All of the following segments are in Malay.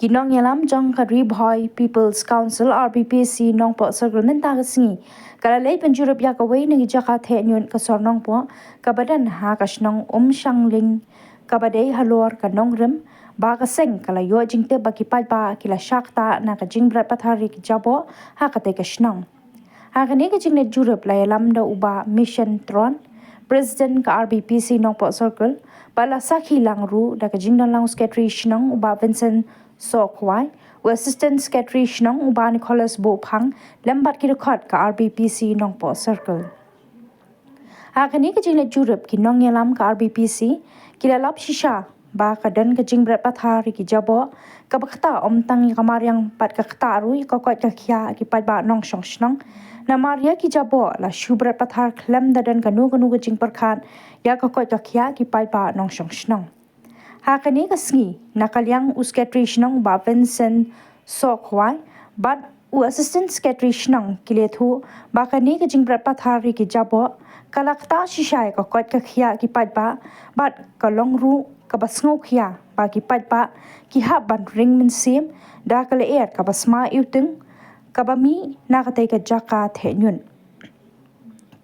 Kinong yalam jong kadri boy People's Council RBPC nong po settlement tagasngi kalalay penjurup ya kawai nang ijaka the nyun kasor nong po kabadan ha kasnong shangling kabadai halor kanong rem ba kaseng kalayo jingte bakipad ba kila shakta na kajing berat pathari kijabo ha kate kasnong ha kane kajing net jurup layalam da uba mission tron President ka RBPC nong po circle bala sakhi langru da kajing lang secretary shnong uba Vincent Sokwai, Assistant Secretary Shnong Uba Nicholas Bopang, lembat kirukot ka RBPC nong po circle. Hakani kajing let jurup ki nong yalam ka RBPC, kilalap shisha ba kadan kajing berat pathari ki jabo, kabakta tang kamar yang pat kakta arui kokot kakya ki pat ba nong shong shnong, na Maria ki jabo la shu berat pathar klem dadan kanu kajing perkan, ya kokot kakya ki pat ba nong shong shnong. Hakani kasngi nakalyang secretary shnong ba Vincent Sokwai but assistant secretary shnong kilethu ba kani kajing berat pathari ki jabo kalakta shishay ka kot ka khia ki padba but kalongru ka basngau khia ba ki padba ki ha ban ring min sim da kale er ka basma yuting ka bami na katay ka jaka thenyun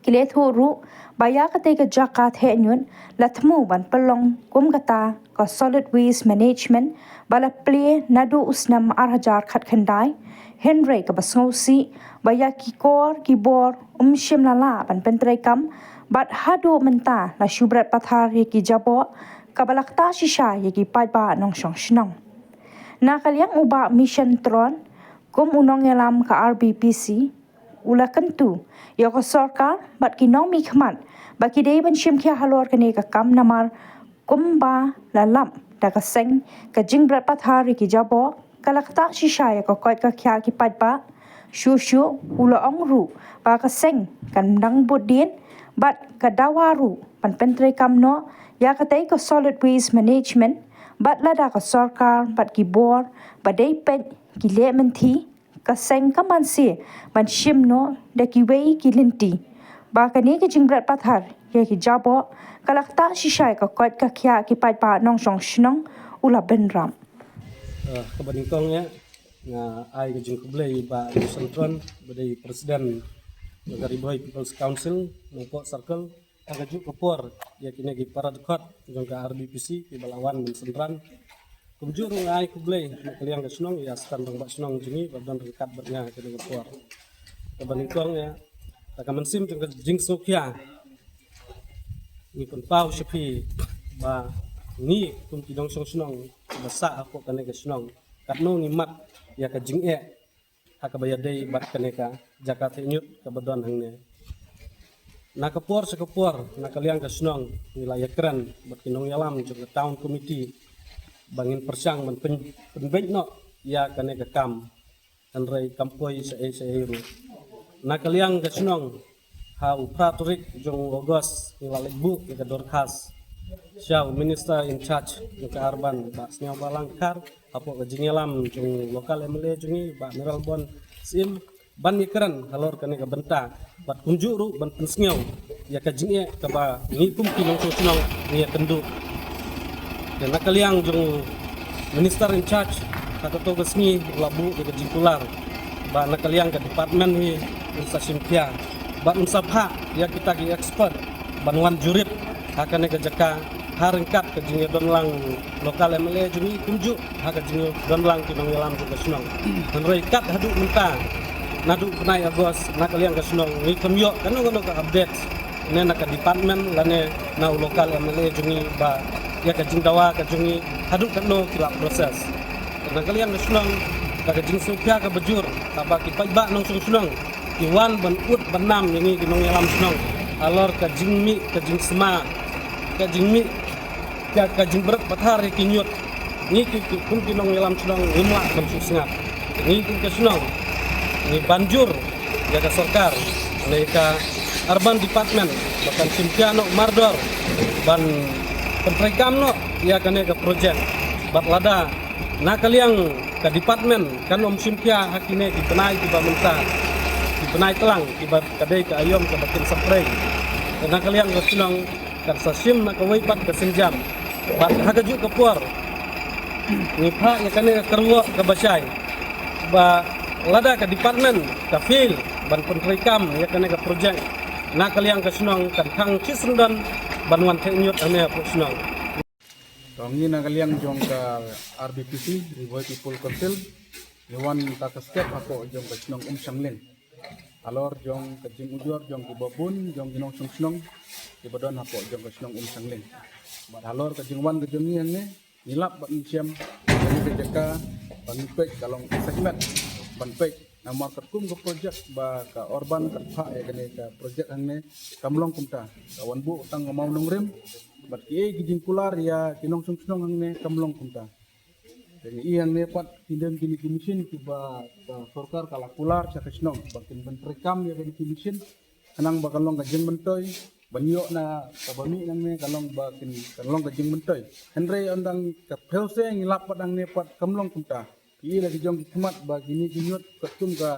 kilethu ru baya katay ka jaka thenyun latmu ban pelong kum kata ka solid waste management bala play nadu usnam arhajar khat khandai henry ka basngausi baya ki kor ki bor shim lala ban pentrai kam bat hadu menta la shubrat pathar ye ki jabo kabalakta shisha ye ki paiba nong shong shnong na kalyang uba mission tron kum unong yalam ka RBPC ula kentu ya ko sarkar bat ki nong mi khmat ba ki dei ban shim khia halor kane ka kam namar kumba lalam daga seng ka jing berat pathari ki jabo kalakta shisha ka koi ka khya ki patba shu ula ongru ba ka seng kan dang budin bat ka dawaru pan pentre kamno ya ka tai ka solid waste management bat lada ka sarkar bat ki bor ba dei pet ki lemon thi ka seng ka mansi ban shimno da ki wei ki linti ba ka ne ka jing berat pathar ye ki jabo kalakta shishay ka kot ka khya ki pai pa nong shong shnong ula benram kabadingkong ya nga ai ka jing kublay ba sentron badai presiden negara boy People's Council nongpo circle aga ju kopor ya kini gi para dekat jong ka RBPC ki balawan min sentran kumju rung ai kublay kaliang ka snong ya stan rong ba snong jini badan dekat bernya ka kopor kabadingkong ya takamansim jong ka jing sokya ni pun pau sepi ba ni kum tidong song snong basa ako kane ka snong katno ni mat ya ka jing haka bayadai bat kane ka jakarta nyut ka badon hangne na kapor sa kapor na kaliang ka snong nilaya kran bat kinong yalam jong town committee bangin persang man penbek no ya kane ka kam anrai kampoy sa ero na kaliang ka snong ha upraturik jong ogos nilalik bu ka dorkas siaw minister in charge ka arban ba snya balangkar apo ka jingelam jong lokal MLA jongi ba miral bon sim ban mikran halor kane ka benta bat kunjuru ban pensnyaw ya ka jinge ka ba ngikum kinong sosnong ni kendu dan nakaliang jong minister in charge kata to gasmi labu ka jingkular ba nakaliang ka department ni stasiun pia ba unsapha ya kita ki expert banwan jurip akan ke jaka harengkat ke jinge donlang lokal MLA juni kunju haka jinge donlang kinong yalam ke sunong menroi kat hadu menta nadu penai agos nakaliang ke sunong ni kemyo kanu ka update ne nak department lane na lokal MLA juni ba ya ke jingdawa ke juni hadu kanu kila proses nakaliang ke sunong ka jing supya ka bejur tabaki paiba nong sunong Iwan ban ut banam ini kinong yalam sunong alor ka jingmi ka jing sema ka jingmi ka jing berat pathar kinyut ni kun kinong yalam sunong lima ban susngat ni kun ka sunong ni banjur ya ka sarkar ni ka urban department bahkan simpiano mardor ban pentrekam no ya kane ka project bat lada nakaliang ka department kan simpia hakine dipenai tiba mentah dipenai telang tiba kadai ke ayom ke bakin spray dan kalian sunong karsa sim nak waipat ke senjam bat hagaju ke puar ngipha ya kane kerwo ke basai ba lada ke department ke field ban pentrikam ya kane ke project na kaliang ke sunong kan thang chisundan banwan the nyot ane ko sunong Kami nagaliang jong ka RBPC, Riboy People Council, Yawan taka step ako jong ka sinong Shanglin. Alor jong ka jing ujor jong ki babun jong ginong sung ibadon ako jong ka sinong Shanglin. Bad alor ka jing wan ka jong niyan ne nilap ban siam jadi kejaka banpek kalong segmen banpek na market kum ka project ba ka urban ka pha ya kene ka project ang ne kamlong kumta kawan bu tang mau nong rim bat kiye gijing kular ya kinong sung ang ne kamlong kumta jadi iyang ne pat tindan kini kimisin tiba sorkar kala kular sa kasnong bakin benrekam ya kini kimisin kanang bakalong kajeng bentoy banyo na kabami nang ne kalong bakin kalong kajeng bentoy henry ondang ka phelse ngilap pat ang ne pat kamlong kumta kiye lagi jong kimat ba kini kinyot katum ka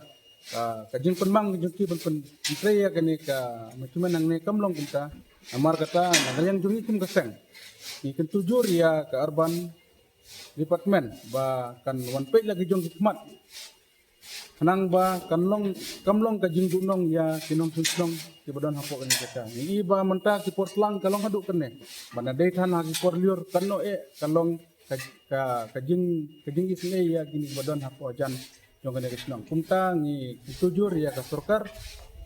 kajeng penmang jong ki ben ya kini ka macuman nang ne kamlong kumta amar kata nagaliang jong ikum kaseng ikan tujur ya ke urban department ba kan one page lagi jong hikmat kanang ba kanlong kamlong ka jing dunong ya kinong sunong ti badon hapo kan kita ni iba menta ki portlang kalong haduk kene bana dei than ha ki por liur kanno kalong ka jing isne ya gini badon hapo jan jong kene kisnong kumta ni tujur ya ka sorkar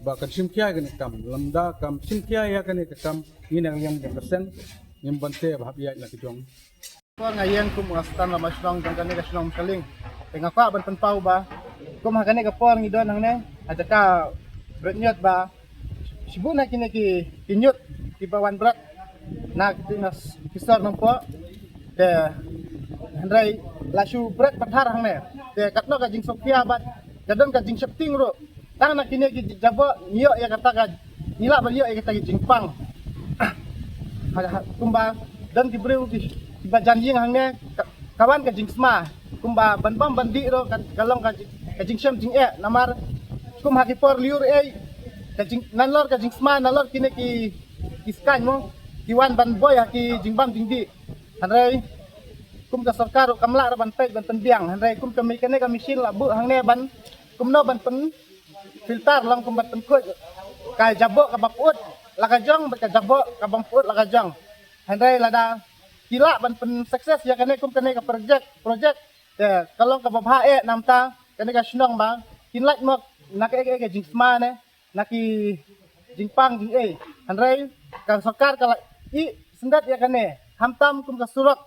bahkan simkia kene kam lamda kam simkia ya kene kam ni nang yang persen yang bante bahab ya la kijong ko ngayeng kum astan la masnong jang kane kasnong kaling tengah pa ban penpau ba kum hakane ka por ngidon hang ne aja ka bretnyot ba sibuna kine ki kinyut ki bawan brat na kitinas kisar nang po te handrai lasu brat pathar hang ne te katno ka jing sopia ba kadon ka jing septing ro tang nak kini ki jabo niyo ya kata ka nila baliyo ya kata ki jingpang kumba dan ki breu ki ba janjing hang ne kawan ka jingsma kumba banbam bandi ro kalong ka jingsem jing namar kum haki por liur ka jing nanlor ka jingsma nanlor kini ki iskan mo kiwan ban boy haki jingbam jingdi hanrei kum ka sarkar kamla ra ban pek ban penbiang hanrei kum kami kene ka mesin la bu hang ne ban kum no ban pen filter lang kumbat pengkut kay jabo ka bakut lakajong ka jabo ka bangput lakajong handai lada kila ban pen sukses ya kane kum kane ka project ya kalong ka babha namta kane ka snong ba kinlak mo nak ke jingsma ne naki jingpang jing handai ka sarkar kala i sendat ya kane hamtam kum ka surak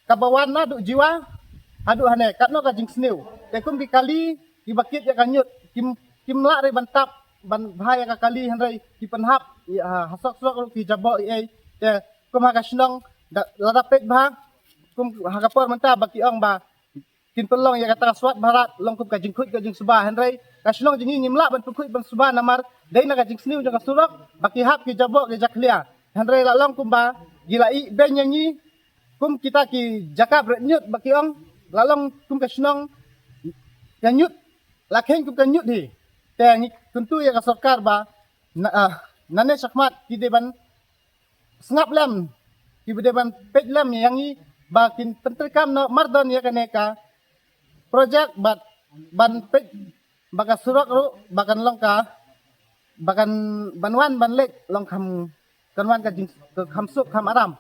ka bawan na du jiwa adu hane katno ka jingsneu te kum dikali dibakit ya kanyut kimla re bantap ban bahaya ka kali handai ki penhap hasok ki jabo te kum ha kasnong lada pek bah kum ha kapor menta baki ong ba kin pelong ya kata swat barat long kum ka jingkut ka jing subah handai kasnong jingi ngimla ban pukut ban subah namar dei na ka jing sniu jang surak baki hap ki jabo ki jaklia handai la long kum ba gilai ben nyanyi kum kita ki jaka brenyut baki ong lalong kum kasnong nyut lakhen kum kan nyut di te tentu ya ka sarkar ba nane sakmat ki deban sngap lam ki deban pej lam yang ni ba kin pentrikam no mardon ya kane ka project ban pej baka surak ru bakan longka bakan banwan ban lek long kam kanwan ka jing kam suk kam aram